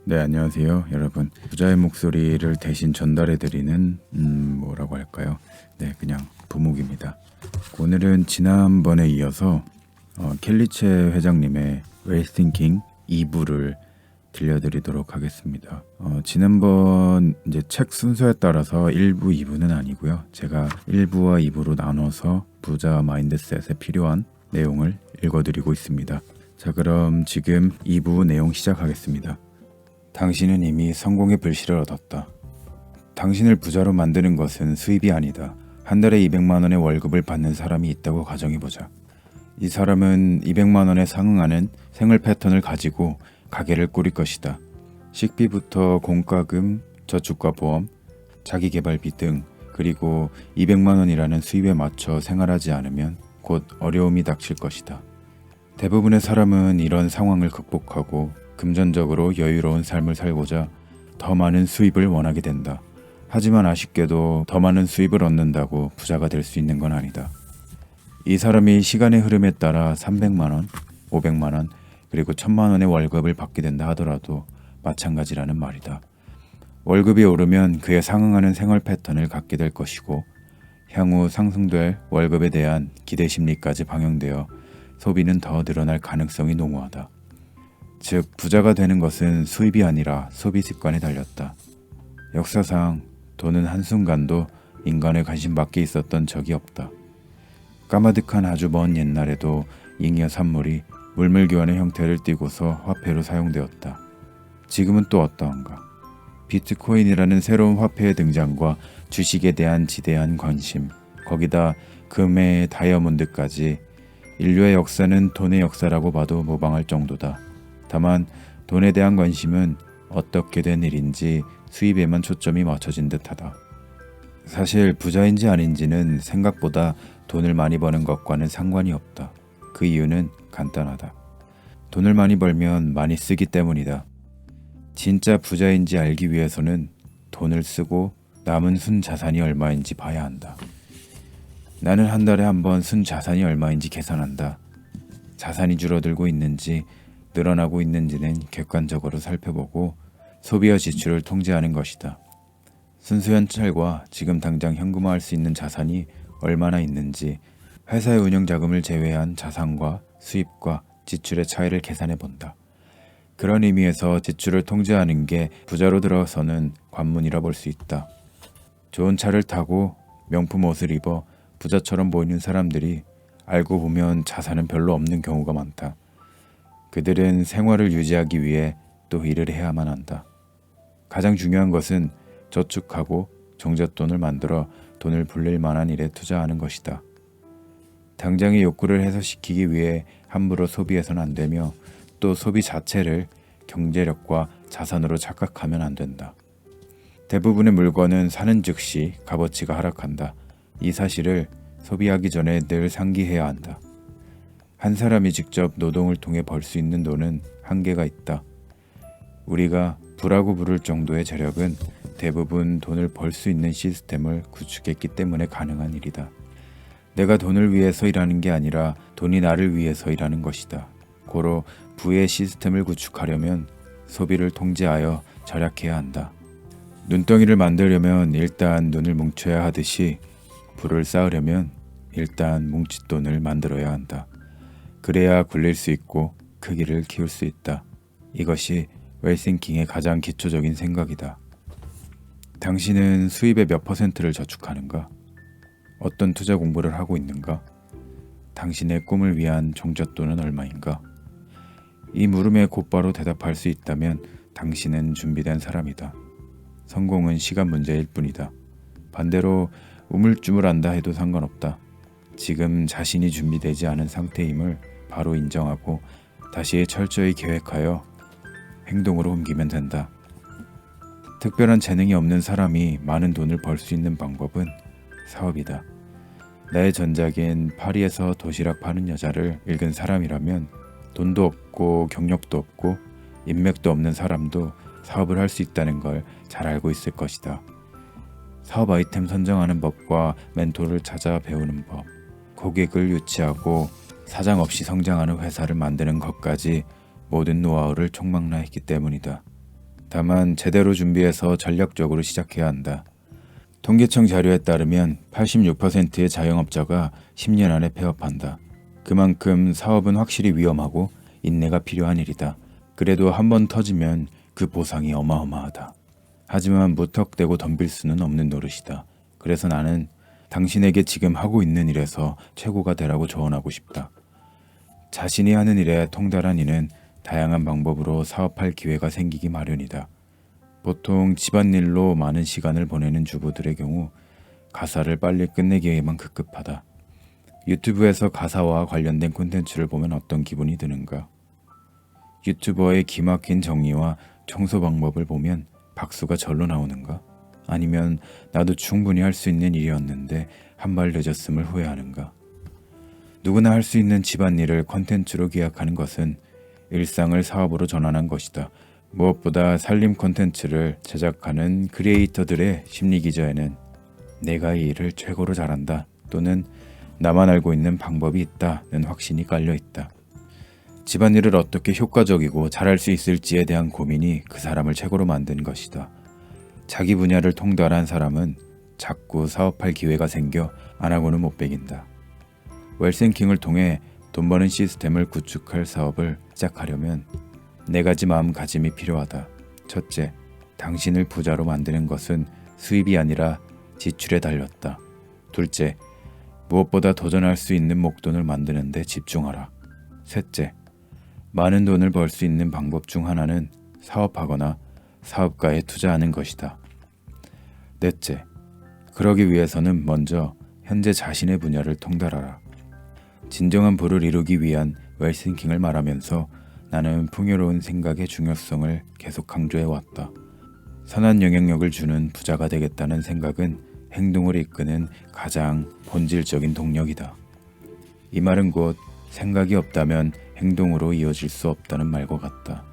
네, 안녕하세요, 여러분. 부자의 목소리를 대신 전달해드리는 뭐라고 할까요? 네, 그냥 부목입니다. 오늘은 지난번에 이어서 켈리체 회장님의 Way Thinking 2부를 들려드리도록 하겠습니다. 지난번 이제 책 순서에 따라서 1부, 2부는 아니고요. 제가 1부와 2부로 나눠서 부자 마인드셋에 필요한 내용을 읽어드리고 있습니다. 자, 그럼 지금 2부 내용 시작하겠습니다. 당신은 이미 성공의 불씨를 얻었다. 당신을 부자로 만드는 것은 수입이 아니다. 한 달에 200만 원의 월급을 받는 사람이 있다고 가정해보자. 이 사람은 200만 원에 상응하는 생활 패턴을 가지고 가게를 꾸릴 것이다. 식비부터 공과금, 저축과 보험, 자기개발비 등, 그리고 200만 원이라는 수입에 맞춰 생활하지 않으면 곧 어려움이 닥칠 것이다. 대부분의 사람은 이런 상황을 극복하고 금전적으로 여유로운 삶을 살고자 더 많은 수입을 원하게 된다. 하지만 아쉽게도 더 많은 수입을 얻는다고 부자가 될 수 있는 건 아니다. 이 사람이 시간의 흐름에 따라 300만 원, 500만 원, 그리고 1000만 원의 월급을 받게 된다 하더라도 마찬가지라는 말이다. 월급이 오르면 그에 상응하는 생활 패턴을 갖게 될 것이고 향후 상승될 월급에 대한 기대 심리까지 방영되어 소비는 더 늘어날 가능성이 농후하다. 즉, 부자가 되는 것은 수입이 아니라 소비 습관에 달렸다. 역사상 돈은 한순간도 인간의 관심 밖에 있었던 적이 없다. 까마득한 아주 먼 옛날에도 잉여 산물이 물물교환의 형태를 띠고서 화폐로 사용되었다. 지금은 또 어떠한가? 비트코인이라는 새로운 화폐의 등장과 주식에 대한 지대한 관심, 거기다 금의 다이아몬드까지 인류의 역사는 돈의 역사라고 봐도 무방할 정도다. 다만 돈에 대한 관심은 어떻게 된 일인지 수입에만 초점이 맞춰진 듯하다. 사실 부자인지 아닌지는 생각보다 돈을 많이 버는 것과는 상관이 없다. 그 이유는 간단하다. 돈을 많이 벌면 많이 쓰기 때문이다. 진짜 부자인지 알기 위해서는 돈을 쓰고 남은 순 자산이 얼마인지 봐야 한다. 나는 한 달에 한 번 순 자산이 얼마인지 계산한다. 자산이 줄어들고 있는지 늘어나고 있는지는 객관적으로 살펴보고 소비와 지출을 통제하는 것이다. 순수 현찰과 지금 당장 현금화할 수 있는 자산이 얼마나 있는지 회사의 운영 자금을 제외한 자산과 수입과 지출의 차이를 계산해 본다. 그런 의미에서 지출을 통제하는 게 부자로 들어서는 관문이라 볼 수 있다. 좋은 차를 타고 명품 옷을 입어 부자처럼 보이는 사람들이 알고 보면 자산은 별로 없는 경우가 많다. 그들은 생활을 유지하기 위해 또 일을 해야만 한다. 가장 중요한 것은 저축하고 종잣돈을 만들어 돈을 불릴 만한 일에 투자하는 것이다. 당장의 욕구를 해소시키기 위해 함부로 소비해서는 안 되며 또 소비 자체를 경제력과 자산으로 착각하면 안 된다. 대부분의 물건은 사는 즉시 값어치가 하락한다. 이 사실을 소비하기 전에 늘 상기해야 한다. 한 사람이 직접 노동을 통해 벌 수 있는 돈은 한계가 있다. 우리가 부라고 부를 정도의 재력은 대부분 돈을 벌 수 있는 시스템을 구축했기 때문에 가능한 일이다. 내가 돈을 위해서 일하는 게 아니라 돈이 나를 위해서 일하는 것이다. 고로 부의 시스템을 구축하려면 소비를 통제하여 절약해야 한다. 눈덩이를 만들려면 일단 눈을 뭉쳐야 하듯이 부를 쌓으려면 일단 뭉칫돈을 만들어야 한다. 그래야 굴릴 수 있고 크기를 키울 수 있다. 이것이 웰싱킹의 가장 기초적인 생각이다. 당신은 수입의 몇 퍼센트를 저축하는가? 어떤 투자 공부를 하고 있는가? 당신의 꿈을 위한 종잣돈은 얼마인가? 이 물음에 곧바로 대답할 수 있다면 당신은 준비된 사람이다. 성공은 시간 문제일 뿐이다. 반대로 우물쭈물한다 해도 상관없다. 지금 자신이 준비되지 않은 상태임을 바로 인정하고 다시 철저히 계획하여 행동으로 옮기면 된다. 특별한 재능이 없는 사람이 많은 돈을 벌 수 있는 방법은 사업이다. 나의 전작인 파리에서 도시락 파는 여자를 읽은 사람이라면 돈도 없고 경력도 없고 인맥도 없는 사람도 사업을 할 수 있다는 걸 잘 알고 있을 것이다. 사업 아이템 선정하는 법과 멘토를 찾아 배우는 법, 고객을 유치하고 사장 없이 성장하는 회사를 만드는 것까지 모든 노하우를 총망라했기 때문이다. 다만 제대로 준비해서 전략적으로 시작해야 한다. 통계청 자료에 따르면 86%의 자영업자가 10년 안에 폐업한다. 그만큼 사업은 확실히 위험하고 인내가 필요한 일이다. 그래도 한번 터지면 그 보상이 어마어마하다. 하지만 무턱대고 덤빌 수는 없는 노릇이다. 그래서 나는 당신에게 지금 하고 있는 일에서 최고가 되라고 조언하고 싶다. 자신이 하는 일에 통달한 이는 다양한 방법으로 사업할 기회가 생기기 마련이다. 보통 집안일로 많은 시간을 보내는 주부들의 경우 가사를 빨리 끝내기에만 급급하다. 유튜브에서 가사와 관련된 콘텐츠를 보면 어떤 기분이 드는가? 유튜버의 기막힌 정리와 청소 방법을 보면 박수가 절로 나오는가? 아니면 나도 충분히 할 수 있는 일이었는데 한 발 늦었음을 후회하는가? 누구나 할 수 있는 집안일을 콘텐츠로 기약하는 것은 일상을 사업으로 전환한 것이다. 무엇보다 살림 콘텐츠를 제작하는 크리에이터들의 심리기저에는 내가 이 일을 최고로 잘한다 또는 나만 알고 있는 방법이 있다는 확신이 깔려 있다. 집안일을 어떻게 효과적이고 잘할 수 있을지에 대한 고민이 그 사람을 최고로 만든 것이다. 자기 분야를 통달한 사람은 자꾸 사업할 기회가 생겨 안 하고는 못 배긴다. 웰싱킹을 통해 돈 버는 시스템을 구축할 사업을 시작하려면 네 가지 마음가짐이 필요하다. 첫째, 당신을 부자로 만드는 것은 수입이 아니라 지출에 달렸다. 둘째, 무엇보다 도전할 수 있는 목돈을 만드는 데 집중하라. 셋째, 많은 돈을 벌 수 있는 방법 중 하나는 사업하거나 사업가에 투자하는 것이다. 넷째, 그러기 위해서는 먼저 현재 자신의 분야를 통달하라. 진정한 부를 이루기 위한 웰싱킹을 말하면서 나는 풍요로운 생각의 중요성을 계속 강조해왔다. 선한 영향력을 주는 부자가 되겠다는 생각은 행동을 이끄는 가장 본질적인 동력이다. 이 말은 곧 생각이 없다면 행동으로 이어질 수 없다는 말과 같다.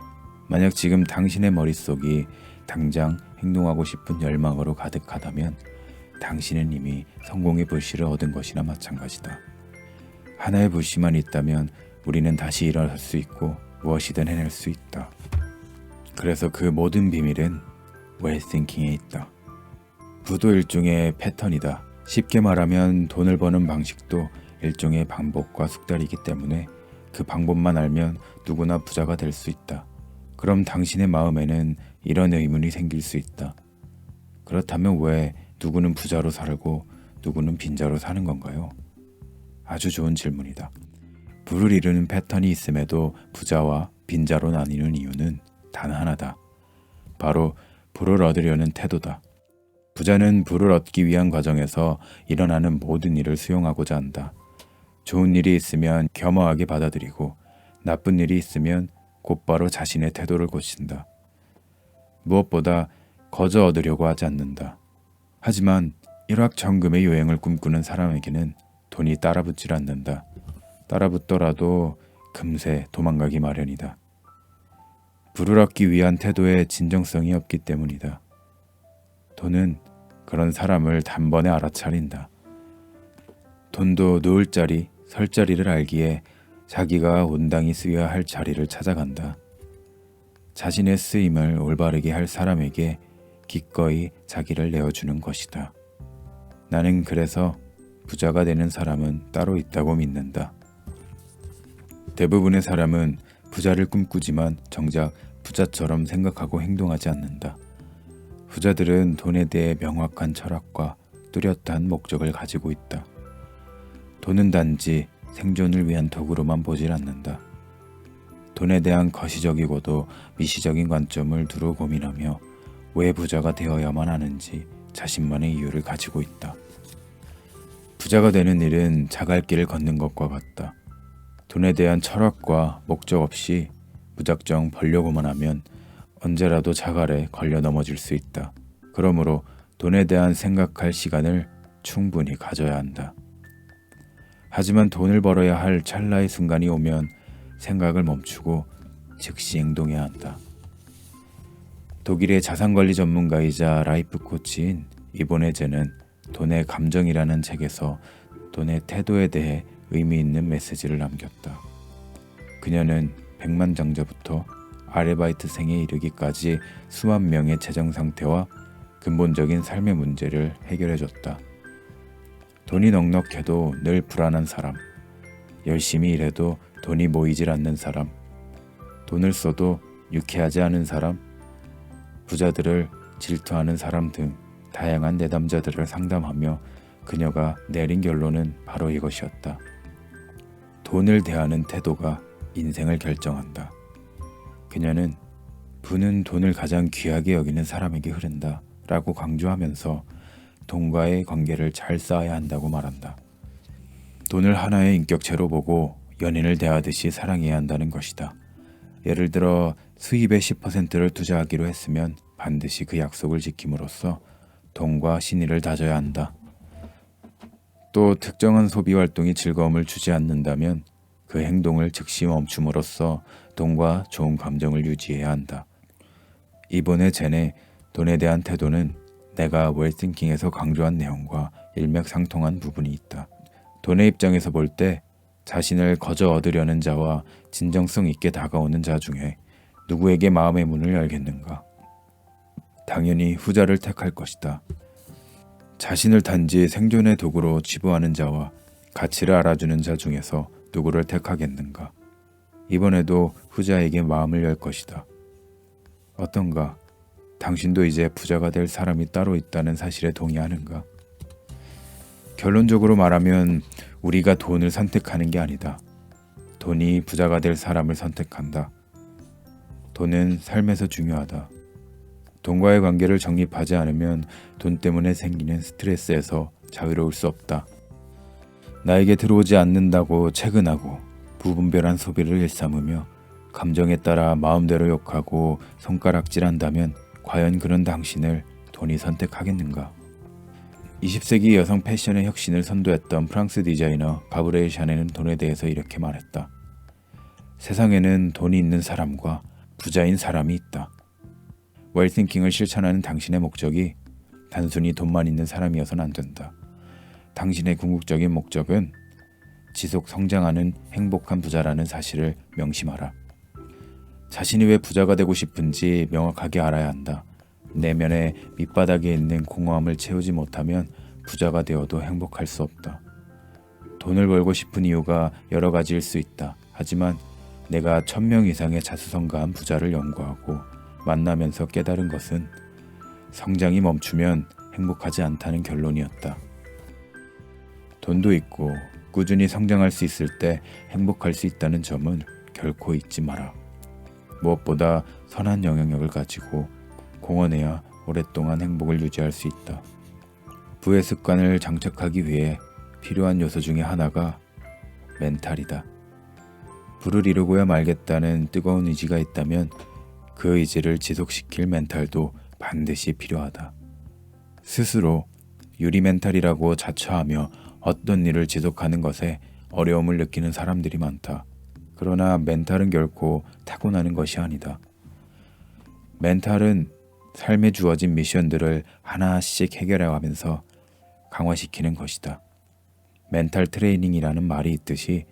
만약 지금 당신의 머릿속이 당장 행동하고 싶은 열망으로 가득하다면 당신은 이미 성공의 불씨를 얻은 것이나 마찬가지다. 하나의 불씨만 있다면 우리는 다시 일어날 수 있고 무엇이든 해낼 수 있다. 그래서 그 모든 비밀은 웰싱킹에 있다. 부도 일종의 패턴이다. 쉽게 말하면 돈을 버는 방식도 일종의 반복과 숙달이기 때문에 그 방법만 알면 누구나 부자가 될 수 있다. 그럼 당신의 마음에는 이런 의문이 생길 수 있다. 그렇다면 왜 누구는 부자로 살고 누구는 빈자로 사는 건가요? 아주 좋은 질문이다. 부를 이루는 패턴이 있음에도 부자와 빈자로 나뉘는 이유는 단 하나다. 바로 부를 얻으려는 태도다. 부자는 부를 얻기 위한 과정에서 일어나는 모든 일을 수용하고자 한다. 좋은 일이 있으면 겸허하게 받아들이고 나쁜 일이 있으면 곧바로 자신의 태도를 고친다. 무엇보다 거저 얻으려고 하지 않는다. 하지만 일확천금의 여행을 꿈꾸는 사람에게는 돈이 따라붙질 않는다. 따라붙더라도 금세 도망가기 마련이다. 부를 얻기 위한 태도에 진정성이 없기 때문이다. 돈은 그런 사람을 단번에 알아차린다. 돈도 누울 자리, 설 자리를 알기에 자기가 온당히 쓰여야 할 자리를 찾아간다. 자신의 쓰임을 올바르게 할 사람에게 기꺼이 자기를 내어주는 것이다. 나는 그래서 부자가 되는 사람은 따로 있다고 믿는다. 대부분의 사람은 부자를 꿈꾸지만 정작 부자처럼 생각하고 행동하지 않는다. 부자들은 돈에 대해 명확한 철학과 뚜렷한 목적을 가지고 있다. 돈은 단지 생존을 위한 도구로만 보질 않는다. 돈에 대한 거시적이고도 미시적인 관점을 두루 고민하며 왜 부자가 되어야만 하는지 자신만의 이유를 가지고 있다. 부자가 되는 일은 자갈길을 걷는 것과 같다. 돈에 대한 철학과 목적 없이 무작정 벌려고만 하면 언제라도 자갈에 걸려 넘어질 수 있다. 그러므로 돈에 대한 생각할 시간을 충분히 가져야 한다. 하지만 돈을 벌어야 할 찰나의 순간이 오면 생각을 멈추고 즉시 행동해야 한다. 독일의 자산관리 전문가이자 라이프 코치인 이보네제는 돈의 감정이라는 책에서 돈의 태도에 대해 의미 있는 메시지를 남겼다. 그녀는 백만장자부터 아르바이트생에 이르기까지 수만 명의 재정 상태와 근본적인 삶의 문제를 해결해줬다. 돈이 넉넉해도 늘 불안한 사람, 열심히 일해도 돈이 모이질 않는 사람, 돈을 써도 유쾌하지 않은 사람, 부자들을 질투하는 사람 등 다양한 내담자들을 상담하며 그녀가 내린 결론은 바로 이것이었다. 돈을 대하는 태도가 인생을 결정한다. 그녀는 부는 돈을 가장 귀하게 여기는 사람에게 흐른다 라고 강조하면서 돈과의 관계를 잘 쌓아야 한다고 말한다. 돈을 하나의 인격체로 보고 연인을 대하듯이 사랑해야 한다는 것이다. 예를 들어 수입의 10%를 투자하기로 했으면 반드시 그 약속을 지킴으로써 돈과 신의를 다져야 한다. 또 특정한 소비 활동이 즐거움을 주지 않는다면 그 행동을 즉시 멈춤으로써 돈과 좋은 감정을 유지해야 한다. 이번에 젠의 돈에 대한 태도는 내가 웰싱킹에서 강조한 내용과 일맥상통한 부분이 있다. 돈의 입장에서 볼 때 자신을 거저 얻으려는 자와 진정성 있게 다가오는 자 중에 누구에게 마음의 문을 열겠는가? 당연히 후자를 택할 것이다. 자신을 단지 생존의 도구로 치부하는 자와 가치를 알아주는 자 중에서 누구를 택하겠는가? 이번에도 후자에게 마음을 열 것이다. 어떤가? 당신도 이제 부자가 될 사람이 따로 있다는 사실에 동의하는가? 결론적으로 말하면 우리가 돈을 선택하는 게 아니다. 돈이 부자가 될 사람을 선택한다. 돈은 삶에서 중요하다. 돈과의 관계를 정립하지 않으면 돈 때문에 생기는 스트레스에서 자유로울 수 없다. 나에게 들어오지 않는다고 채근하고 부분별한 소비를 일삼으며 감정에 따라 마음대로 욕하고 손가락질한다면 과연 그런 당신을 돈이 선택하겠는가? 20세기 여성 패션의 혁신을 선도했던 프랑스 디자이너 가브리엘 샤넬은 돈에 대해서 이렇게 말했다. 세상에는 돈이 있는 사람과 부자인 사람이 있다. 웰싱킹을 실천하는 당신의 목적이 단순히 돈만 있는 사람이어서는 안 된다. 당신의 궁극적인 목적은 지속 성장하는 행복한 부자라는 사실을 명심하라. 자신이 왜 부자가 되고 싶은지 명확하게 알아야 한다. 내면의 밑바닥에 있는 공허함을 채우지 못하면 부자가 되어도 행복할 수 없다. 돈을 벌고 싶은 이유가 여러 가지일 수 있다. 하지만 내가 1000명 이상의 자수성가한 부자를 연구하고 만나면서 깨달은 것은 성장이 멈추면 행복하지 않다는 결론이었다. 돈도 있고 꾸준히 성장할 수 있을 때 행복할 수 있다는 점은 결코 잊지 마라. 무엇보다 선한 영향력을 가지고 공헌해야 오랫동안 행복을 유지할 수 있다. 부의 습관을 장착하기 위해 필요한 요소 중에 하나가 멘탈이다. 부를 이루고야 말겠다는 뜨거운 의지가 있다면 그 의지를 지속시킬 멘탈도 반드시 필요하다. 스스로 유리 멘탈이라고 자처하며 어떤 일을 지속하는 것에 어려움을 느끼는 사람들이 많다. 그러나 멘탈은 결코 타고나는 것이 아니다. 멘탈은 삶에 주어진 미션들을 하나씩 해결해가면서 강화시키는 것이다. 멘탈 트레이닝이라는 말이 있듯이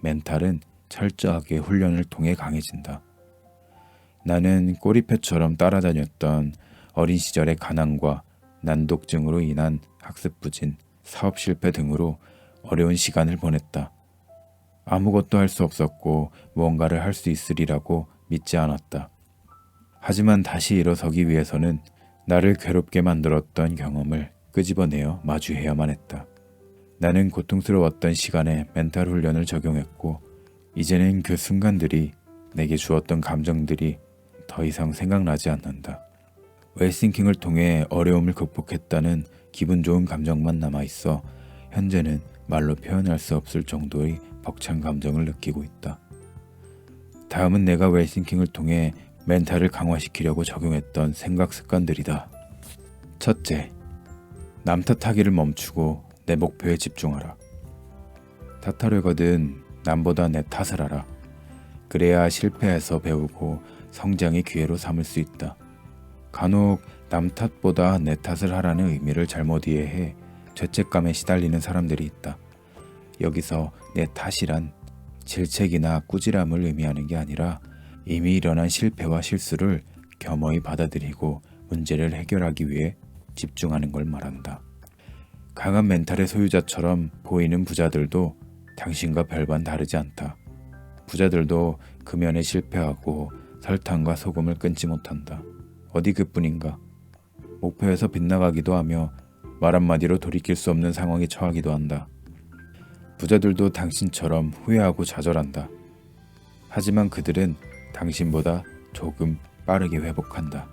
멘탈은 철저하게 훈련을 통해 강해진다. 나는 꼬리표처럼 따라다녔던 어린 시절의 가난과 난독증으로 인한 학습 부진, 사업 실패 등으로 어려운 시간을 보냈다. 아무것도 할 수 없었고 무언가를 할 수 있으리라고 믿지 않았다. 하지만 다시 일어서기 위해서는 나를 괴롭게 만들었던 경험을 끄집어내어 마주해야만 했다. 나는 고통스러웠던 시간에 멘탈 훈련을 적용했고 이제는 그 순간들이 내게 주었던 감정들이 더 이상 생각나지 않는다. 웰싱킹을 통해 어려움을 극복했다는 기분 좋은 감정만 남아있어 현재는 말로 표현할 수 없을 정도의 벅찬 감정을 느끼고 있다. 다음은 내가 웰싱킹을 통해 멘탈을 강화시키려고 적용했던 생각 습관들이다. 첫째, 남 탓하기를 멈추고 내 목표에 집중하라. 탓하려거든 남보다 내 탓을 하라. 그래야 실패해서 배우고 성장의 기회로 삼을 수 있다. 간혹 남 탓보다 내 탓을 하라는 의미를 잘못 이해해 죄책감에 시달리는 사람들이 있다. 여기서 내 탓이란 질책이나 꾸지람을 의미하는 게 아니라 이미 일어난 실패와 실수를 겸허히 받아들이고 문제를 해결하기 위해 집중하는 걸 말한다. 강한 멘탈의 소유자처럼 보이는 부자들도 당신과 별반 다르지 않다. 부자들도 금연에 실패하고 설탕과 소금을 끊지 못한다. 어디 그뿐인가. 목표에서 빗나가기도 하며 말 한마디로 돌이킬 수 없는 상황에 처하기도 한다. 부자들도 당신처럼 후회하고 좌절한다. 하지만 그들은 당신보다 조금 빠르게 회복한다.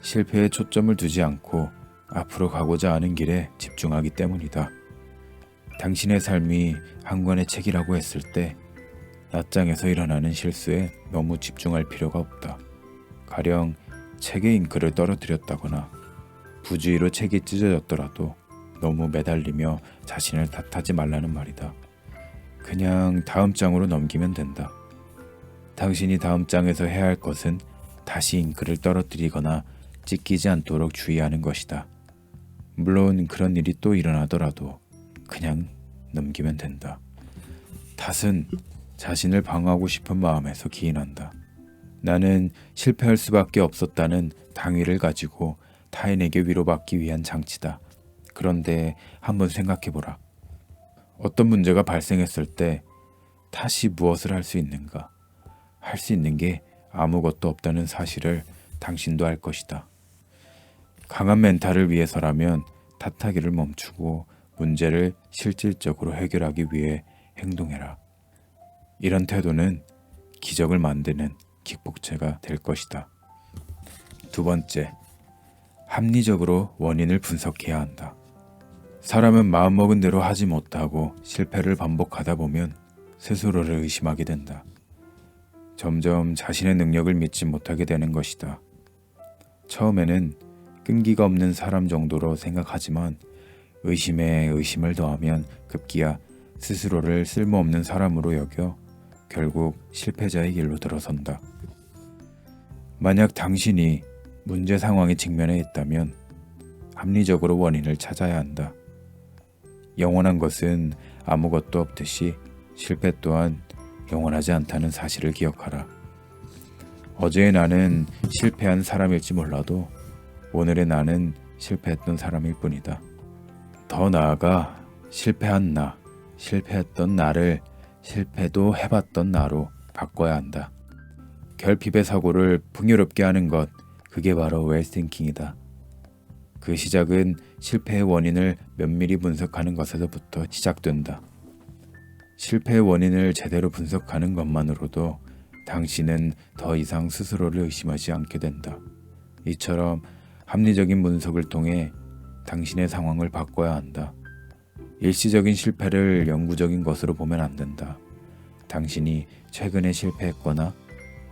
실패에 초점을 두지 않고 앞으로 가고자 하는 길에 집중하기 때문이다. 당신의 삶이 한 권의 책이라고 했을 때 낱장에서 일어나는 실수에 너무 집중할 필요가 없다. 가령 책에 잉크를 떨어뜨렸다거나 부주의로 책이 찢어졌더라도 너무 매달리며 자신을 탓하지 말라는 말이다. 그냥 다음 장으로 넘기면 된다. 당신이 다음 장에서 해야 할 것은 다시 잉크를 떨어뜨리거나 찢기지 않도록 주의하는 것이다. 물론 그런 일이 또 일어나더라도 그냥 넘기면 된다. 탓은 자신을 방어하고 싶은 마음에서 기인한다. 나는 실패할 수밖에 없었다는 당위를 가지고 타인에게 위로받기 위한 장치다. 그런데 한번 생각해보라. 어떤 문제가 발생했을 때 다시 무엇을 할 수 있는가? 할 수 있는 게 아무것도 없다는 사실을 당신도 알 것이다. 강한 멘탈을 위해서라면 탓하기를 멈추고 문제를 실질적으로 해결하기 위해 행동해라. 이런 태도는 기적을 만드는 기폭제가 될 것이다. 두 번째, 합리적으로 원인을 분석해야 한다. 사람은 마음먹은 대로 하지 못하고 실패를 반복하다 보면 스스로를 의심하게 된다. 점점 자신의 능력을 믿지 못하게 되는 것이다. 처음에는 끈기가 없는 사람 정도로 생각하지만 의심에 의심을 더하면 급기야 스스로를 쓸모없는 사람으로 여겨 결국 실패자의 길로 들어선다. 만약 당신이 문제 상황에 직면해 있다면 합리적으로 원인을 찾아야 한다. 영원한 것은 아무것도 없듯이 실패 또한 영원하지 않다는 사실을 기억하라. 어제의 나는 실패한 사람일지 몰라도 오늘의 나는 실패했던 사람일 뿐이다. 더 나아가 실패한 나, 실패했던 나를 실패도 해봤던 나로 바꿔야 한다. 결핍의 사고를 풍요롭게 하는 것, 그게 바로 웰스팅킹이다. 그 시작은 실패의 원인을 면밀히 분석하는 것에서부터 시작된다. 실패의 원인을 제대로 분석하는 것만으로도 당신은 더 이상 스스로를 의심하지 않게 된다. 이처럼 합리적인 분석을 통해 당신의 상황을 바꿔야 한다. 일시적인 실패를 영구적인 것으로 보면 안 된다. 당신이 최근에 실패했거나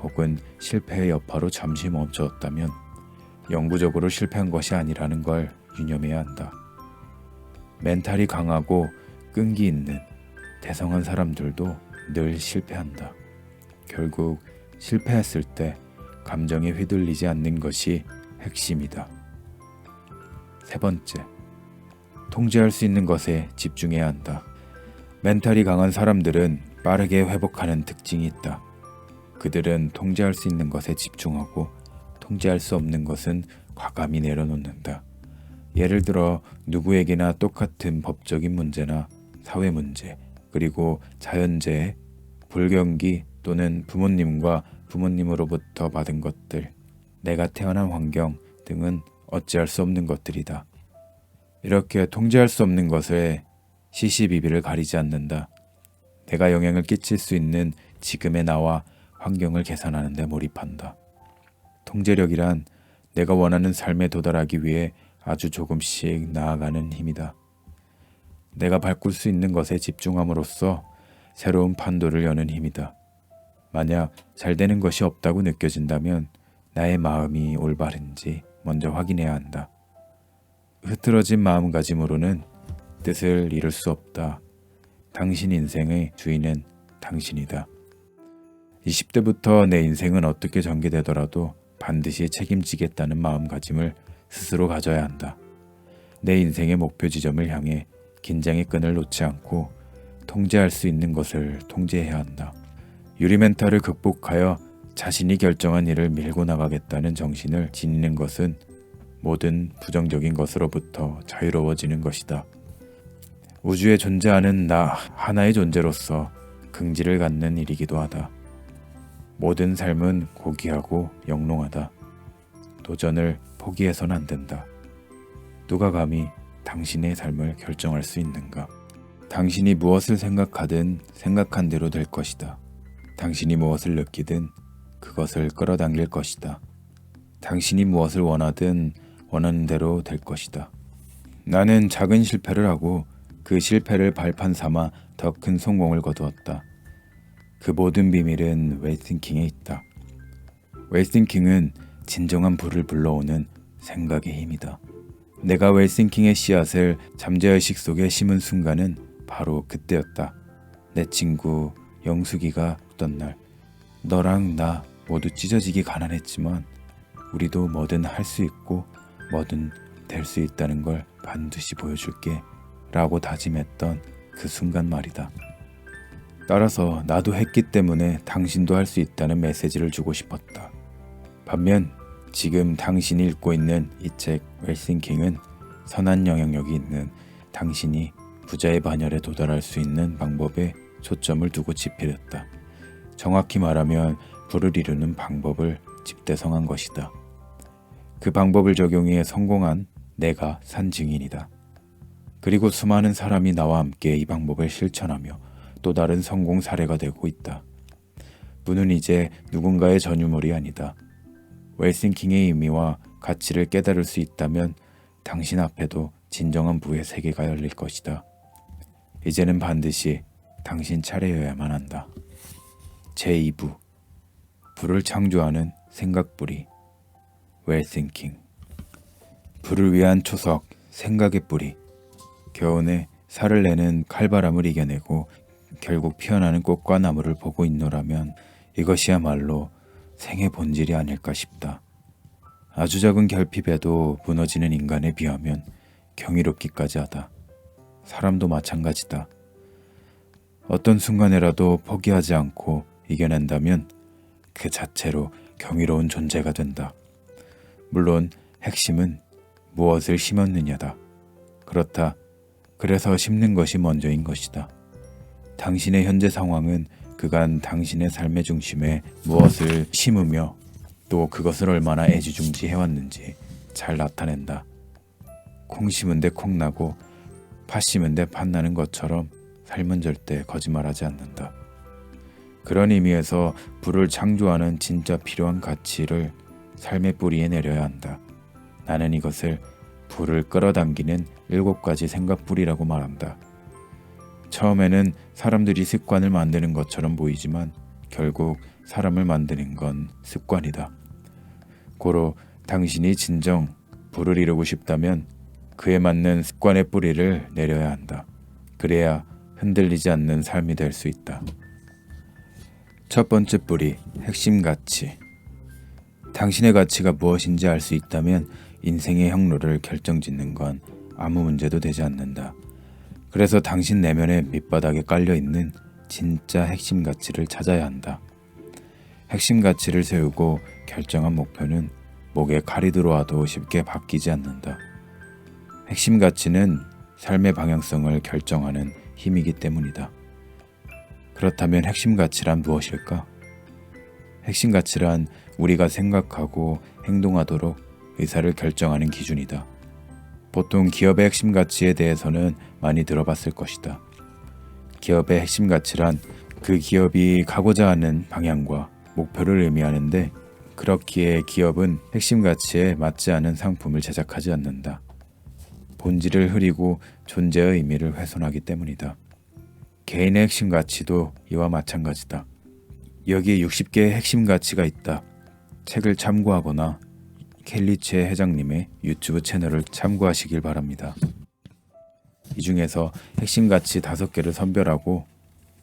혹은 실패의 여파로 잠시 멈추었다면 영구적으로 실패한 것이 아니라는 걸 유념해야 한다. 멘탈이 강하고 끈기 있는 대성한 사람들도 늘 실패한다. 결국 실패했을 때 감정에 휘둘리지 않는 것이 핵심이다. 세 번째, 통제할 수 있는 것에 집중해야 한다. 멘탈이 강한 사람들은 빠르게 회복하는 특징이 있다. 그들은 통제할 수 있는 것에 집중하고 통제할 수 없는 것은 과감히 내려놓는다. 예를 들어 누구에게나 똑같은 법적인 문제나 사회 문제, 그리고 자연재해, 불경기 또는 부모님과 부모님으로부터 받은 것들, 내가 태어난 환경 등은 어찌할 수 없는 것들이다. 이렇게 통제할 수 없는 것에 시시비비를 가리지 않는다. 내가 영향을 끼칠 수 있는 지금의 나와 환경을 개선하는 데 몰입한다. 통제력이란 내가 원하는 삶에 도달하기 위해 아주 조금씩 나아가는 힘이다. 내가 바꿀 수 있는 것에 집중함으로써 새로운 판도를 여는 힘이다. 만약 잘 되는 것이 없다고 느껴진다면 나의 마음이 올바른지 먼저 확인해야 한다. 흐트러진 마음가짐으로는 뜻을 이룰 수 없다. 당신 인생의 주인은 당신이다. 20대부터 내 인생은 어떻게 전개되더라도 반드시 책임지겠다는 마음가짐을 스스로 가져야 한다. 내 인생의 목표 지점을 향해 긴장의 끈을 놓지 않고 통제할 수 있는 것을 통제해야 한다. 유리멘탈을 극복하여 자신이 결정한 일을 밀고 나가겠다는 정신을 지니는 것은 모든 부정적인 것으로부터 자유로워지는 것이다. 우주에 존재하는 나 하나의 존재로서 긍지를 갖는 일이기도 하다. 모든 삶은 고귀하고 영롱하다. 도전을 포기해서는 안 된다. 누가 감히 당신의 삶을 결정할 수 있는가? 당신이 무엇을 생각하든 생각한 대로 될 것이다. 당신이 무엇을 느끼든 그것을 끌어당길 것이다. 당신이 무엇을 원하든 원하는 대로 될 것이다. 나는 작은 실패를 하고 그 실패를 발판 삼아 더 큰 성공을 거두었다. 그 모든 비밀은 웨이팅킹에 있다. 웨이팅킹은 진정한 불을 불러오는 생각의 힘이다. 내가 웨이팅킹의 씨앗을 잠재의식 속에 심은 순간은 바로 그때였다. 내 친구 영숙이가 어떤 날 너랑 나 모두 찢어지기 가난했지만 우리도 뭐든 할 수 있고 뭐든 될 수 있다는 걸 반드시 보여줄게 라고 다짐했던 그 순간 말이다. 따라서 나도 했기 때문에 당신도 할 수 있다는 메시지를 주고 싶었다. 반면 지금 당신이 읽고 있는 이 책 웨이팅킹은 선한 영향력이 있는 당신이 부자의 반열에 도달할 수 있는 방법에 초점을 두고 집필했다. 정확히 말하면 부를 이루는 방법을 집대성한 것이다. 그 방법을 적용해 성공한 내가 산 증인이다. 그리고 수많은 사람이 나와 함께 이 방법을 실천하며 또 다른 성공 사례가 되고 있다. 부는 이제 누군가의 전유물이 아니다. 웨이팅킹의 의미와 가치를 깨달을 수 있다면 당신 앞에도 진정한 부의 세계가 열릴 것이다. 이제는 반드시 당신 차례여야만 한다. 제2부 부를 창조하는 생각뿌리 웨이팅킹. 부를 위한 초석 생각의 뿌리. 겨우내 살을 내는 칼바람을 이겨내고 결국 피어나는 꽃과 나무를 보고 있노라면 이것이야말로 생의 본질이 아닐까 싶다. 아주 작은 결핍에도 무너지는 인간에 비하면 경이롭기까지 하다. 사람도 마찬가지다. 어떤 순간에라도 포기하지 않고 이겨낸다면 그 자체로 경이로운 존재가 된다. 물론 핵심은 무엇을 심었느냐다. 그렇다. 그래서 심는 것이 먼저인 것이다. 당신의 현재 상황은 그간 당신의 삶의 중심에 무엇을 심으며 또 그것을 얼마나 애지중지해왔는지 잘 나타낸다. 콩 심은 데 콩 나고 팥 심은 데 팥 나는 것처럼 삶은 절대 거짓말하지 않는다. 그런 의미에서 부를 창조하는 진짜 필요한 가치를 삶의 뿌리에 내려야 한다. 나는 이것을 부를 끌어당기는 7가지 생각뿌리라고 말한다. 처음에는 사람들이 습관을 만드는 것처럼 보이지만 결국 사람을 만드는 건 습관이다. 고로 당신이 진정 부를 이루고 싶다면 그에 맞는 습관의 뿌리를 내려야 한다. 그래야 흔들리지 않는 삶이 될 수 있다. 첫 번째 뿌리, 핵심 가치. 당신의 가치가 무엇인지 알 수 있다면 인생의 형로를 결정짓는 건 아무 문제도 되지 않는다. 그래서 당신 내면의 밑바닥에 깔려있는 진짜 핵심 가치를 찾아야 한다. 핵심 가치를 세우고 결정한 목표는 목에 칼이 들어와도 쉽게 바뀌지 않는다. 핵심 가치는 삶의 방향성을 결정하는 힘이기 때문이다. 그렇다면 핵심 가치란 무엇일까? 핵심 가치란 우리가 생각하고 행동하도록 의사를 결정하는 기준이다. 보통 기업의 핵심 가치에 대해서는 많이 들어봤을 것이다. 기업의 핵심 가치란 그 기업이 가고자 하는 방향과 목표를 의미하는데 그렇기에 기업은 핵심 가치에 맞지 않은 상품을 제작하지 않는다. 본질을 흐리고 존재의 의미를 훼손하기 때문이다. 개인의 핵심 가치도 이와 마찬가지다. 여기에 60개의 핵심 가치가 있다. 책을 참고하거나 켈리체 회장님의 유튜브 채널을 참고하시길 바랍니다. 이 중에서 핵심 가치 5개를 선별하고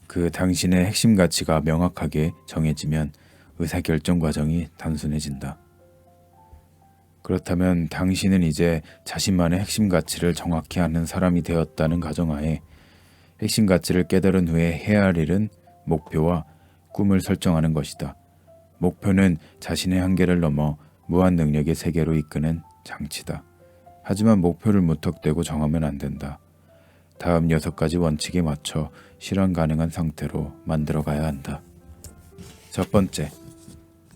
그 당신의 핵심 가치가 명확하게 정해지면 의사결정 과정이 단순해진다. 그렇다면 당신은 이제 자신만의 핵심 가치를 정확히 아는 사람이 되었다는 가정하에 핵심 가치를 깨달은 후에 해야 할 일은 목표와 꿈을 설정하는 것이다. 목표는 자신의 한계를 넘어 무한 능력의 세계로 이끄는 장치다. 하지만 목표를 무턱대고 정하면 안 된다. 다음 6가지 원칙에 맞춰 실현 가능한 상태로 만들어 가야 한다. 첫 번째,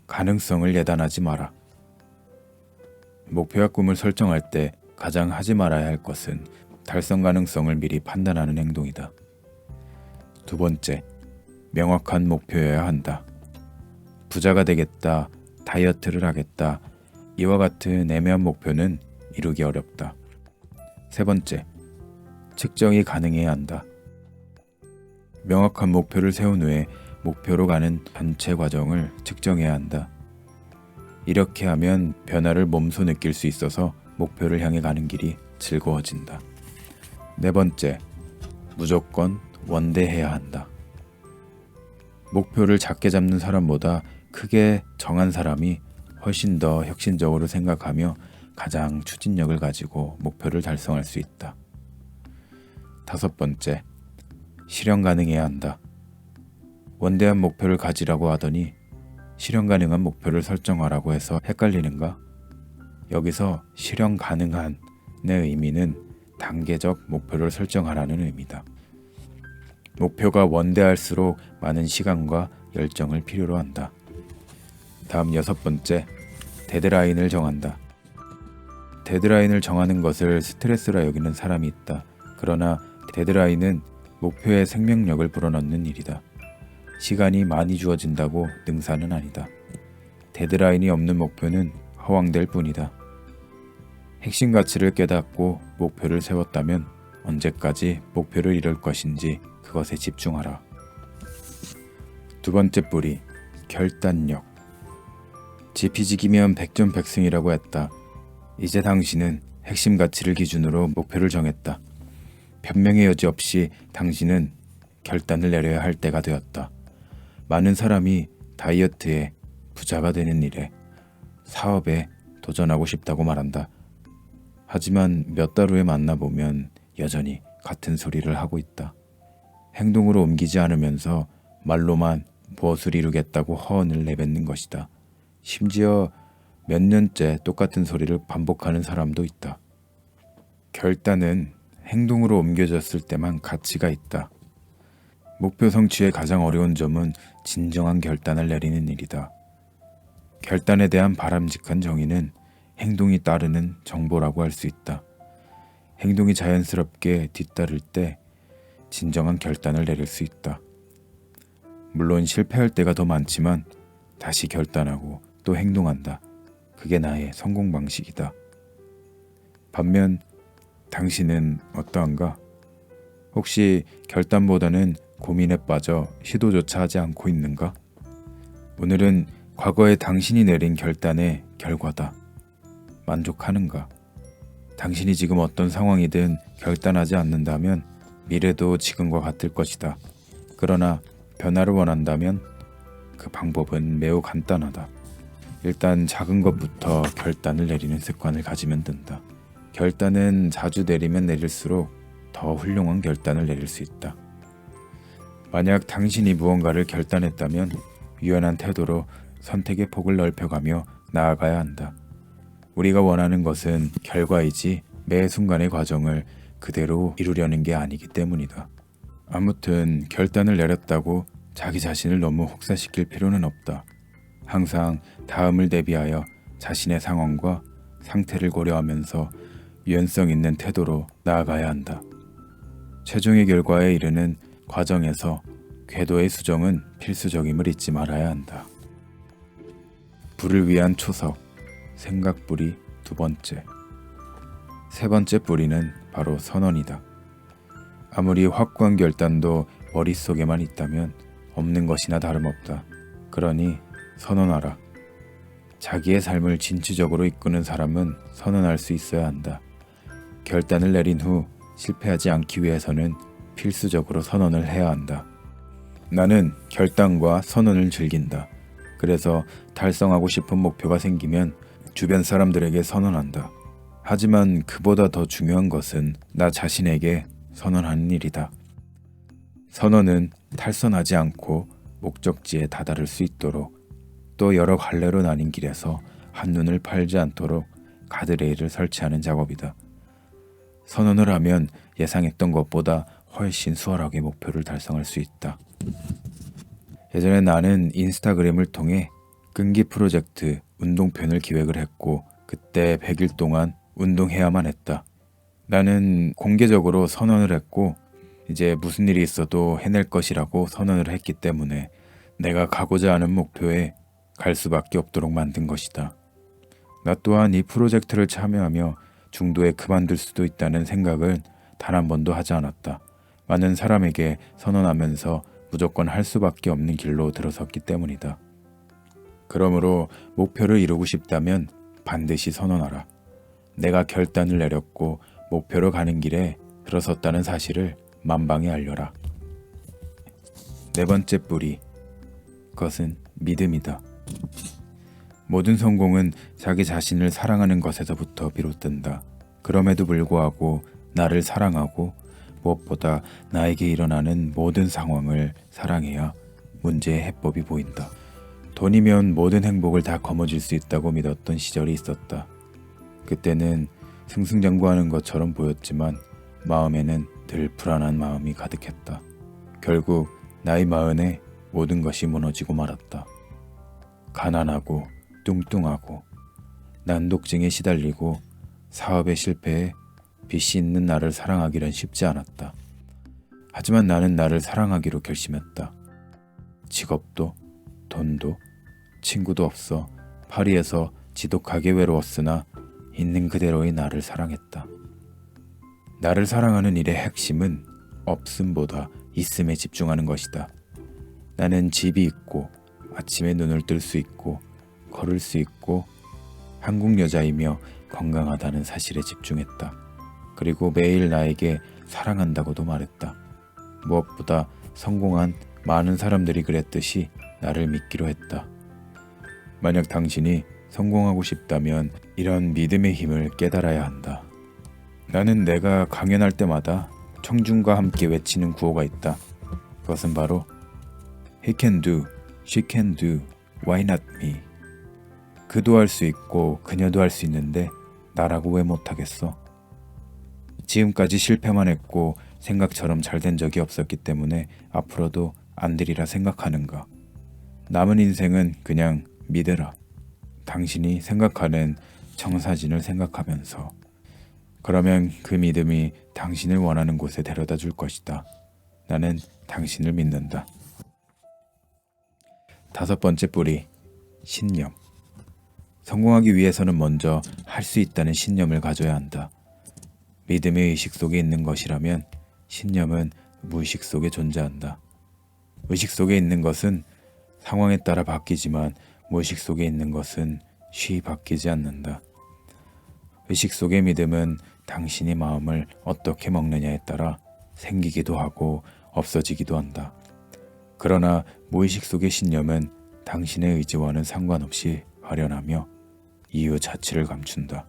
가능성을 예단하지 마라. 목표와 꿈을 설정할 때 가장 하지 말아야 할 것은 달성 가능성을 미리 판단하는 행동이다. 두 번째, 명확한 목표여야 한다. 부자가 되겠다, 다이어트를 하겠다, 이와 같은 애매한 목표는 이루기 어렵다. 세 번째, 측정이 가능해야 한다. 명확한 목표를 세운 후에 목표로 가는 전체 과정을 측정해야 한다. 이렇게 하면 변화를 몸소 느낄 수 있어서 목표를 향해 가는 길이 즐거워진다. 네 번째, 무조건 원대해야 한다. 목표를 작게 잡는 사람보다 크게 정한 사람이 훨씬 더 혁신적으로 생각하며 가장 추진력을 가지고 목표를 달성할 수 있다. 다섯 번째, 실현 가능해야 한다. 원대한 목표를 가지라고 하더니 실현 가능한 목표를 설정하라고 해서 헷갈리는가? 여기서 실현 가능한의 의미는 단계적 목표를 설정하라는 의미다. 목표가 원대할수록 많은 시간과 열정을 필요로 한다. 다음 6번째, 데드라인을 정한다. 데드라인을 정하는 것을 스트레스라 여기는 사람이 있다. 그러나 데드라인은 목표의 생명력을 불어넣는 일이다. 시간이 많이 주어진다고 능사는 아니다. 데드라인이 없는 목표는 허황될 뿐이다. 핵심 가치를 깨닫고 목표를 세웠다면 언제까지 목표를 이룰 것인지 그것에 집중하라. 두 번째 뿌리, 결단력. 지피지기면 백전백승이라고 했다. 이제 당신은 핵심 가치를 기준으로 목표를 정했다. 변명의 여지 없이 당신은 결단을 내려야 할 때가 되었다. 많은 사람이 다이어트에, 부자가 되는 일에, 사업에 도전하고 싶다고 말한다. 하지만 몇 달 후에 만나보면 여전히 같은 소리를 하고 있다. 행동으로 옮기지 않으면서 말로만 무엇을 이루겠다고 허언을 내뱉는 것이다. 심지어 몇 년째 똑같은 소리를 반복하는 사람도 있다. 결단은 행동으로 옮겨졌을 때만 가치가 있다. 목표 성취의 가장 어려운 점은 진정한 결단을 내리는 일이다. 결단에 대한 바람직한 정의는 행동이 따르는 정보라고 할 수 있다. 행동이 자연스럽게 뒤따를 때 진정한 결단을 내릴 수 있다. 물론 실패할 때가 더 많지만 다시 결단하고 또 행동한다. 그게 나의 성공 방식이다. 반면 당신은 어떠한가? 혹시 결단보다는 고민에 빠져 시도조차 하지 않고 있는가? 오늘은 과거에 당신이 내린 결단의 결과다. 만족하는가? 당신이 지금 어떤 상황이든 결단하지 않는다면 미래도 지금과 같을 것이다. 그러나 변화를 원한다면 그 방법은 매우 간단하다. 일단 작은 것부터 결단을 내리는 습관을 가지면 된다. 결단은 자주 내리면 내릴수록 더 훌륭한 결단을 내릴 수 있다. 만약 당신이 무언가를 결단했다면 유연한 태도로 선택의 폭을 넓혀가며 나아가야 한다. 우리가 원하는 것은 결과이지 매 순간의 과정을 그대로 이루려는 게 아니기 때문이다. 아무튼 결단을 내렸다고 자기 자신을 너무 혹사시킬 필요는 없다. 항상 다음을 대비하여 자신의 상황과 상태를 고려하면서 유연성 있는 태도로 나아가야 한다. 최종의 결과에 이르는 과정에서 궤도의 수정은 필수적임을 잊지 말아야 한다. 불을 위한 초석, 생각뿌리 두 번째. 세 번째 뿌리는 바로 선언이다. 아무리 확고한 결단도 머릿속에만 있다면 없는 것이나 다름없다. 그러니 선언하라. 자기의 삶을 진취적으로 이끄는 사람은 선언할 수 있어야 한다. 결단을 내린 후 실패하지 않기 위해서는 필수적으로 선언을 해야 한다. 나는 결단과 선언을 즐긴다. 그래서 달성하고 싶은 목표가 생기면 주변 사람들에게 선언한다. 하지만 그보다 더 중요한 것은 나 자신에게 선언하는 일이다. 선언은 탈선하지 않고 목적지에 다다를 수 있도록, 또 여러 갈래로 나뉜 길에서 한눈을 팔지 않도록 가드레일을 설치하는 작업이다. 선언을 하면 예상했던 것보다 훨씬 수월하게 목표를 달성할 수 있다. 예전에 나는 인스타그램을 통해 끈기 프로젝트 운동편을 기획을 했고, 그때 100일 동안 운동해야만 했다. 나는 공개적으로 선언을 했고, 이제 무슨 일이 있어도 해낼 것이라고 선언을 했기 때문에 내가 가고자 하는 목표에 갈 수밖에 없도록 만든 것이다. 나 또한 이 프로젝트를 참여하며 중도에 그만둘 수도 있다는 생각을 단 한 번도 하지 않았다. 많은 사람에게 선언하면서 무조건 할 수밖에 없는 길로 들어섰기 때문이다. 그러므로 목표를 이루고 싶다면 반드시 선언하라. 내가 결단을 내렸고 목표로 가는 길에 들어섰다는 사실을 만방에 알려라. 네 번째 뿌리, 그것은 믿음이다. 모든 성공은 자기 자신을 사랑하는 것에서부터 비롯된다. 그럼에도 불구하고 나를 사랑하고 무엇보다 나에게 일어나는 모든 상황을 사랑해야 문제의 해법이 보인다. 돈이면 모든 행복을 다 거머쥘 수 있다고 믿었던 시절이 있었다. 그때는 승승장구하는 것처럼 보였지만 마음에는 늘 불안한 마음이 가득했다. 결국 나이 40에 모든 것이 무너지고 말았다. 가난하고 뚱뚱하고 난독증에 시달리고 사업에 실패해 빚이 있는 나를 사랑하기란 쉽지 않았다. 하지만 나는 나를 사랑하기로 결심했다. 직업도 돈도 친구도 없어 파리에서 지독하게 외로웠으나 있는 그대로의 나를 사랑했다. 나를 사랑하는 일의 핵심은 없음보다 있음에 집중하는 것이다. 나는 집이 있고 아침에 눈을 뜰 수 있고 걸을 수 있고 한국 여자이며 건강하다는 사실에 집중했다. 그리고 매일 나에게 사랑한다고도 말했다. 무엇보다 성공한 많은 사람들이 그랬듯이 나를 믿기로 했다. 만약 당신이 성공하고 싶다면 이런 믿음의 힘을 깨달아야 한다. 나는 내가 강연할 때마다 청중과 함께 외치는 구호가 있다. 그것은 바로 He can do, she can do, why not me? 그도 할 수 있고 그녀도 할 수 있는데 나라고 왜 못하겠어? 지금까지 실패만 했고 생각처럼 잘 된 적이 없었기 때문에 앞으로도 안 되리라 생각하는가? 남은 인생은 그냥 믿으라. 당신이 생각하는 청사진을 생각하면서. 그러면 그 믿음이 당신을 원하는 곳에 데려다 줄 것이다. 나는 당신을 믿는다. 다섯 번째 뿌리, 신념. 성공하기 위해서는 먼저 할 수 있다는 신념을 가져야 한다. 믿음의 의식 속에 있는 것이라면 신념은 무의식 속에 존재한다. 의식 속에 있는 것은 상황에 따라 바뀌지만 무의식 속에 있는 것은 쉬이 바뀌지 않는다. 의식 속의 믿음은 당신이 마음을 어떻게 먹느냐에 따라 생기기도 하고 없어지기도 한다. 그러나 무의식 속의 신념은 당신의 의지와는 상관없이 발현하며 이유 자체를 감춘다.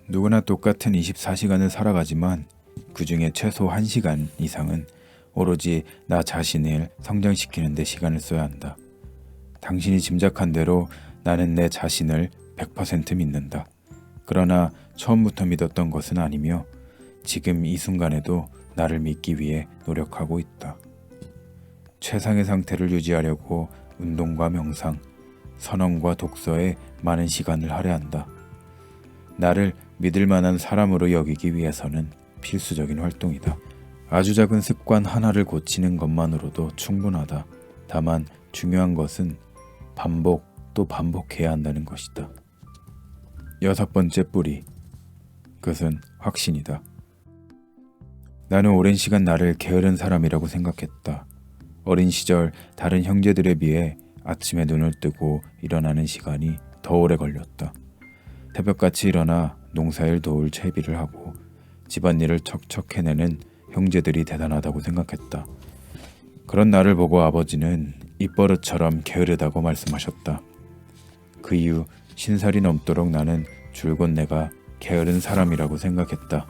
누구나 똑같은 24시간을 살아가지만 그 중에 최소 1시간 이상은 오로지 나 자신을 성장시키는 데 시간을 써야 한다. 당신이 짐작한 대로 나는 내 자신을 100% 믿는다. 그러나 처음부터 믿었던 것은 아니며 지금 이 순간에도 나를 믿기 위해 노력하고 있다. 최상의 상태를 유지하려고 운동과 명상, 선언과 독서에 많은 시간을 할애한다. 나를 믿을 만한 사람으로 여기기 위해서는 필수적인 활동이다. 아주 작은 습관 하나를 고치는 것만으로도 충분하다. 다만 중요한 것은 반복 또 반복해야 한다는 것이다. 여섯 번째 뿌리, 그것은 확신이다. 나는 오랜 시간 나를 게으른 사람이라고 생각했다. 어린 시절 다른 형제들에 비해 아침에 눈을 뜨고 일어나는 시간이 더 오래 걸렸다. 새벽같이 일어나 농사일 도울 채비를 하고 집안일을 척척 해내는 형제들이 대단하다고 생각했다. 그런 나를 보고 아버지는 입버릇처럼 게으르다고 말씀하셨다. 그 이후 50살이 넘도록 나는 줄곧 내가 게으른 사람이라고 생각했다.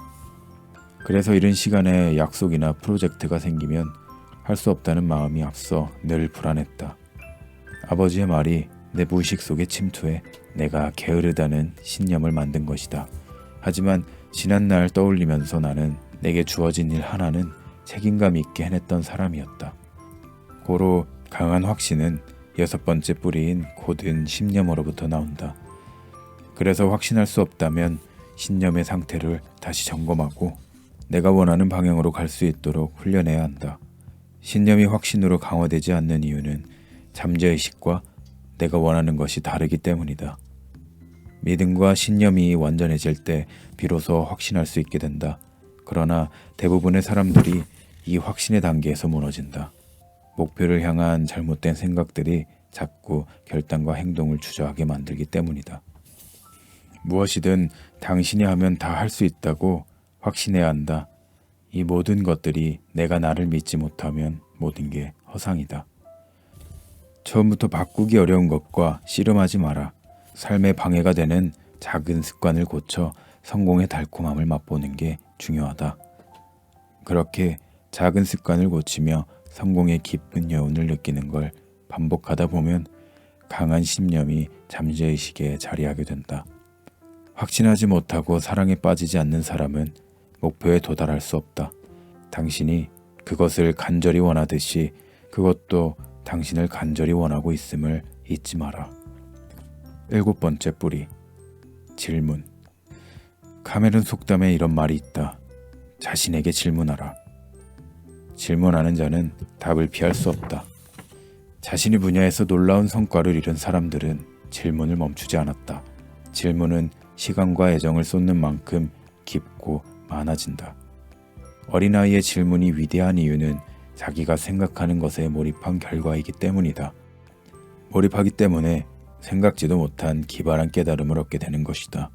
그래서 이른 시간에 약속이나 프로젝트가 생기면 할 수 없다는 마음이 앞서 늘 불안했다. 아버지의 말이 내 무의식 속에 침투해 내가 게으르다는 신념을 만든 것이다. 하지만 지난날 떠올리면서 나는 내게 주어진 일 하나는 책임감 있게 해냈던 사람이었다. 고로 강한 확신은 6번째 뿌리인 고든 신념으로부터 나온다. 그래서 확신할 수 없다면 신념의 상태를 다시 점검하고 내가 원하는 방향으로 갈 수 있도록 훈련해야 한다. 신념이 확신으로 강화되지 않는 이유는 잠재의식과 내가 원하는 것이 다르기 때문이다. 믿음과 신념이 완전해질 때 비로소 확신할 수 있게 된다. 그러나 대부분의 사람들이 이 확신의 단계에서 무너진다. 목표를 향한 잘못된 생각들이 자꾸 결단과 행동을 주저하게 만들기 때문이다. 무엇이든 당신이 하면 다 할 수 있다고 확신해야 한다. 이 모든 것들이 내가 나를 믿지 못하면 모든 게 허상이다. 처음부터 바꾸기 어려운 것과 씨름하지 마라. 삶에 방해가 되는 작은 습관을 고쳐 성공의 달콤함을 맛보는 게 중요하다. 그렇게 작은 습관을 고치며 성공의 기쁜 여운을 느끼는 걸 반복하다 보면 강한 신념이 잠재의식에 자리하게 된다. 확신하지 못하고 사랑에 빠지지 않는 사람은 목표에 도달할 수 없다. 당신이 그것을 간절히 원하듯이 그것도 당신을 간절히 원하고 있음을 잊지 마라. 7번째 뿌리, 질문. 카멜은 속담에 이런 말이 있다. 자신에게 질문하라. 질문하는 자는 답을 피할 수 없다. 자신의 분야에서 놀라운 성과를 이룬 사람들은 질문을 멈추지 않았다. 질문은 시간과 애정을 쏟는 만큼 깊고 많아진다. 어린아이의 질문이 위대한 이유는 자기가 생각하는 것에 몰입한 결과이기 때문이다. 몰입하기 때문에 생각지도 못한 기발한 깨달음을 얻게 되는 것이다.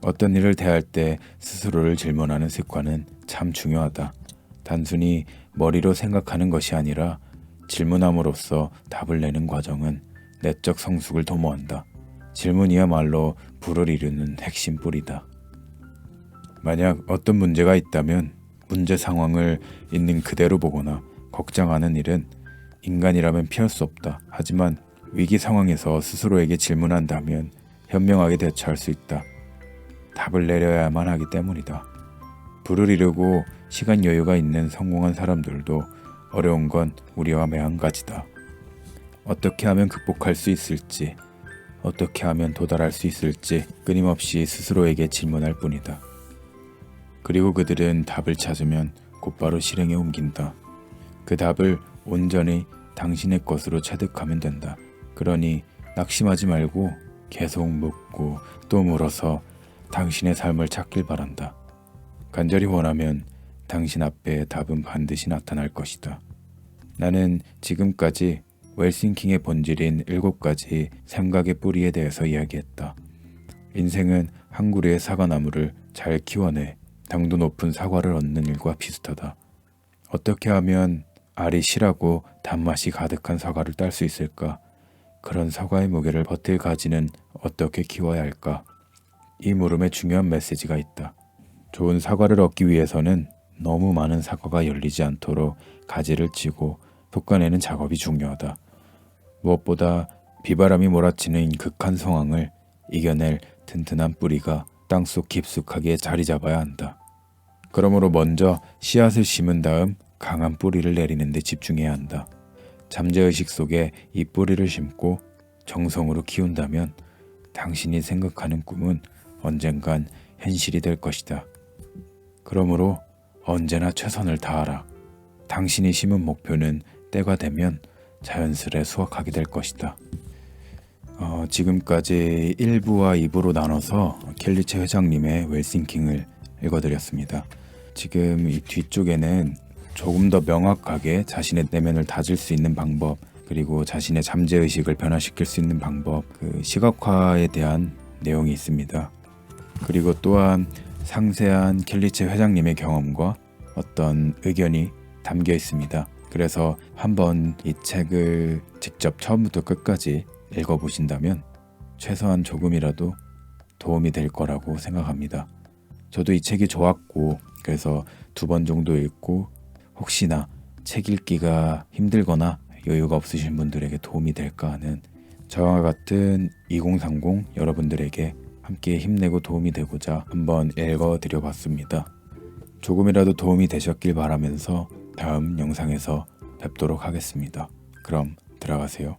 어떤 일을 대할 때 스스로를 질문하는 습관은 참 중요하다. 단순히 머리로 생각하는 것이 아니라 질문함으로써 답을 내는 과정은 내적 성숙을 도모한다. 질문이야말로 부를 이루는 핵심 뿌리다. 만약 어떤 문제가 있다면 문제 상황을 있는 그대로 보거나 걱정하는 일은 인간이라면 피할 수 없다. 하지만 위기 상황에서 스스로에게 질문한다면 현명하게 대처할 수 있다. 답을 내려야만 하기 때문이다. 부를 이루고 시간 여유가 있는 성공한 사람들도 어려운 건 우리와 매한가지다. 어떻게 하면 극복할 수 있을지, 어떻게 하면 도달할 수 있을지 끊임없이 스스로에게 질문할 뿐이다. 그리고 그들은 답을 찾으면 곧바로 실행에 옮긴다. 그 답을 온전히 당신의 것으로 체득하면 된다. 그러니 낙심하지 말고 계속 묻고 또 물어서 당신의 삶을 찾길 바란다. 간절히 원하면 당신 앞에 답은 반드시 나타날 것이다. 나는 지금까지 웰싱킹의 본질인 7가지 생각의 뿌리에 대해서 이야기했다. 인생은 한 그루의 사과나무를 잘 키워내 당도 높은 사과를 얻는 일과 비슷하다. 어떻게 하면 알이 실하고 단맛이 가득한 사과를 딸 수 있을까? 그런 사과의 무게를 버틸 가지는 어떻게 키워야 할까? 이 물음에 중요한 메시지가 있다. 좋은 사과를 얻기 위해서는 너무 많은 사과가 열리지 않도록 가지를 치고 솎아내는 작업이 중요하다. 무엇보다 비바람이 몰아치는 극한 상황을 이겨낼 튼튼한 뿌리가 땅속 깊숙하게 자리 잡아야 한다. 그러므로 먼저 씨앗을 심은 다음 강한 뿌리를 내리는 데 집중해야 한다. 잠재의식 속에 이 뿌리를 심고 정성으로 키운다면 당신이 생각하는 꿈은 언젠간 현실이 될 것이다. 그러므로 언제나 최선을 다하라. 당신이 심은 목표는 때가 되면 자연스레 수확하게 될 것이다. 지금까지 1부와 2부로 나눠서 켈리체 회장님의 웰싱킹을 읽어드렸습니다. 지금 이 뒤쪽에는 조금 더 명확하게 자신의 내면을 다질 수 있는 방법, 그리고 자신의 잠재의식을 변화시킬 수 있는 방법, 그 시각화에 대한 내용이 있습니다. 그리고 또한 상세한 켈리체 회장님의 경험과 어떤 의견이 담겨 있습니다. 그래서 한번 이 책을 직접 처음부터 끝까지 읽어보신다면 최소한 조금이라도 도움이 될 거라고 생각합니다. 저도 이 책이 좋았고 그래서 2번 정도 읽고 혹시나 책 읽기가 힘들거나 여유가 없으신 분들에게 도움이 될까 하는 저와 같은 2030 여러분들에게 함께 힘내고 도움이 되고자 한번 읽어드려 봤습니다. 조금이라도 도움이 되셨길 바라면서 다음 영상에서 뵙도록 하겠습니다. 그럼 들어가세요.